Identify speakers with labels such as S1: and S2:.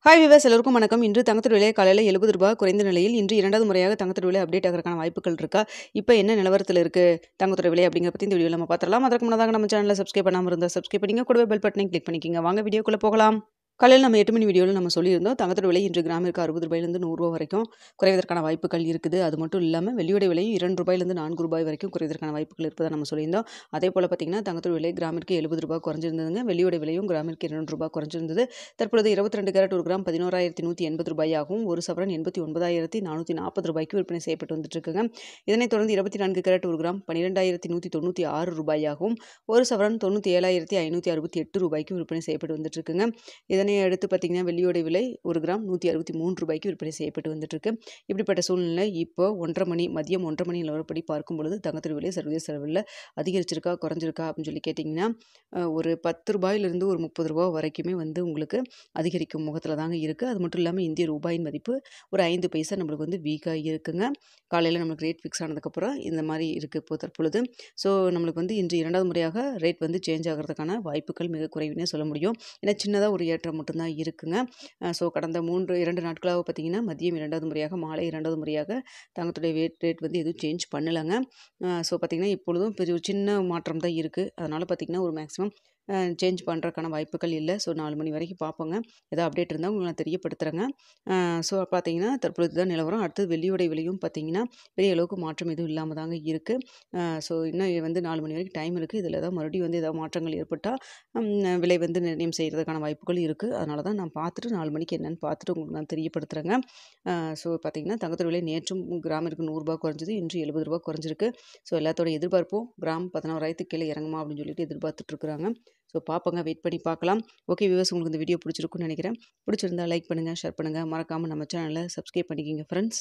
S1: Hi viewers எல்லோருக்கும் வணக்கம். இன்று தங்கத்தோட விலை காலையில் ரூ. 70 குறைந்த நிலையில் இன்று இரண்டாவது முறையாக தங்கத்தோட விலை அப்டேட் ஆகிறதுக்கான வாய்ப்புகள் இருக்கா? இப்போ என்ன நிலவரத்தில் இருக்கு தங்கத்தோட விலை அப்படிங்கிற பற்றி இந்த வீடியோவில் நம்ம பார்த்துடலாம். அதற்கு முன்னதாக நம்ம சேனலை சப்ஸ்கிரைப் பண்ணாமல் இருந்தால் சப்ஸ்கிரைப் பண்ணிங்க, கூடவே பெல் பட்டனையும் கிளிக் பண்ணிக்கோங்க. வாங்க வீடியோக்குள்ளே போகலாம். காலையில் நம்ம 8 மணி வீடியோவில் நம்ம சொல்லியிருந்தோம் தங்கத்தோட விலை இன்று கிராமிற்கு ரூ. 60 வரைக்கும் குறைவதற்கான வாய்ப்புகள் இருக்குது. அது மட்டும் இல்லாமல் வெள்ளியோட விலையும் ரூ. 2 4 வரைக்கும் குறைவதற்கான வாய்ப்புகள் இருப்பதாக நம்ம சொல்லியிருந்தோம். அதே போல் பார்த்தீங்கன்னா தங்கத்தோட விலை கிராமிற்கு ரூ. 70 குறைஞ்சிருந்ததுங்க. வெள்ளியோட விலையும் கிராமிற்கு ரூ. 2 குறைஞ்சிருந்தது. தற்பொழுது 22 கேரட் ஒரு கிராம் ரூ. 11,180 ஆகவும் ஒரு சவரன் ரூ. 89,440 விற்பனை செய்யப்பட்டு வந்துட்டு இருக்குங்க. இதனைத் தொடர்ந்து 24 கேரட் ஒரு கிராம் ரூ. 12,196 ஒரு சவரன் ரூ. 97,568 விற்பனை செய்யப்பட்டு வந்துட்டு இருக்குங்க. இதனை அடுத்து பார்த்தீங்கன்னா வெள்ளியோட விலை ஒரு கிராம் ரூ. 163 விற்பனை செய்யப்பட்டு வந்துட்டு இருக்கு. இப்படிப்பட்ட சூழ்நிலை இப்போ மதியம் 1:30 நிலவரப்படி பார்க்கும் பொழுது தங்கத்தோட விலை சர்வதேச அளவில் அதிகரிச்சிருக்கா குறைஞ்சிருக்கா அப்படின்னு சொல்லி கேட்டிங்கன்னா ஒரு ரூ. 10 ஒரு ரூ. 30 வரைக்குமே உங்களுக்கு அதிகரிக்கும் முகத்தில் தாங்க இருக்குது. அது மட்டும் இல்லாமல் இந்திய ரூபாயின் மதிப்பு ஒரு 5 பைசா நம்மளுக்கு வீக்காக இருக்குங்க. காலையில் நம்மளுக்கு ரேட் ஃபிக்ஸ் ஆனதுக்கப்புறம் இந்த மாதிரி இருக்குது இப்போ தற்பொழுது. ஸோ நம்மளுக்கு இன்று இரண்டாவது முறையாக ரேட் சேஞ்ச் ஆகிறதுக்கான வாய்ப்புகள் மிக குறைவுனே சொல்ல முடியும். ஏன்னா சின்னதாக ஒரு ஏற்றம் மட்டும்தான் இருக்குங்க. ஸோ கடந்த 2 நாட்களாக பார்த்தீங்கன்னா மதியம் இரண்டாவது முறையாக மாலை இரண்டாவது முறையாக தங்கத்துடைய ரேட் எதுவும் சேஞ்ச் பண்ணலைங்க. ஸோ பார்த்தீங்கன்னா இப்பொழுதும் பெரிய ஒரு சின்ன மாற்றம் தான் இருக்குது. அதனால் பார்த்தீங்கன்னா ஒரு மேக்ஸிமம் சேஞ்ச் பண்ணுறதுக்கான வாய்ப்புகள் இல்லை. ஸோ 4 மணி வரைக்கும் பார்ப்போங்க. ஏதாவது அப்டேட் இருந்தால் உங்களுக்கு நான் தெரியப்படுத்துகிறேங்க. ஸோ பார்த்தீங்கன்னா தற்பொழுது தான் நிலவரம். அடுத்தது வெள்ளியோட விலையும் பார்த்தீங்கன்னா பெரிய அளவுக்கு மாற்றம் எதுவும் இல்லாமல் தாங்க இருக்குது. ஸோ இன்னும் 4 மணி வரைக்கும் டைம் இருக்குது. இதில் ஏதாவது மறுபடியும் ஏதாவது மாற்றங்கள் ஏற்பட்டால் விலை நிர்ணயம் செய்கிறதுக்கான வாய்ப்புகள் இருக்குது. அதனால தான் நான் பார்த்துட்டு 4 மணிக்கு என்னென்னு பார்த்துட்டு உங்களுக்கு நான் தெரியப்படுத்துகிறேங்க. ஸோ பார்த்தீங்கன்னா தங்கத்தோட விலை நேற்றும் கிராமிற்கு ரூ. 100 குறைஞ்சது, இன்று ரூ. 70 குறைஞ்சிருக்கு. ஸோ எல்லாத்தோட எதிர்பார்ப்பும் கிராம் 11,000 கீழே இறங்குமா அப்படின்னு சொல்லிட்டு எதிர்பார்த்துட்டு இருக்கிறாங்க. ஸோ பார்ப்போங்க, வெயிட் பண்ணி பார்க்கலாம். ஓகே வியூவர்ஸ், உங்களுக்கு இந்த வீடியோ பிடிச்சிருக்குன்னு நினைக்கிறேன். பிடிச்சிருந்தா லைக் பண்ணுங்கள், ஷேர் பண்ணுங்கள், மறக்காமல் நம்ம சேனலை சப்ஸ்கிரைப் பண்ணிக்கிங்க ஃப்ரெண்ட்ஸ்.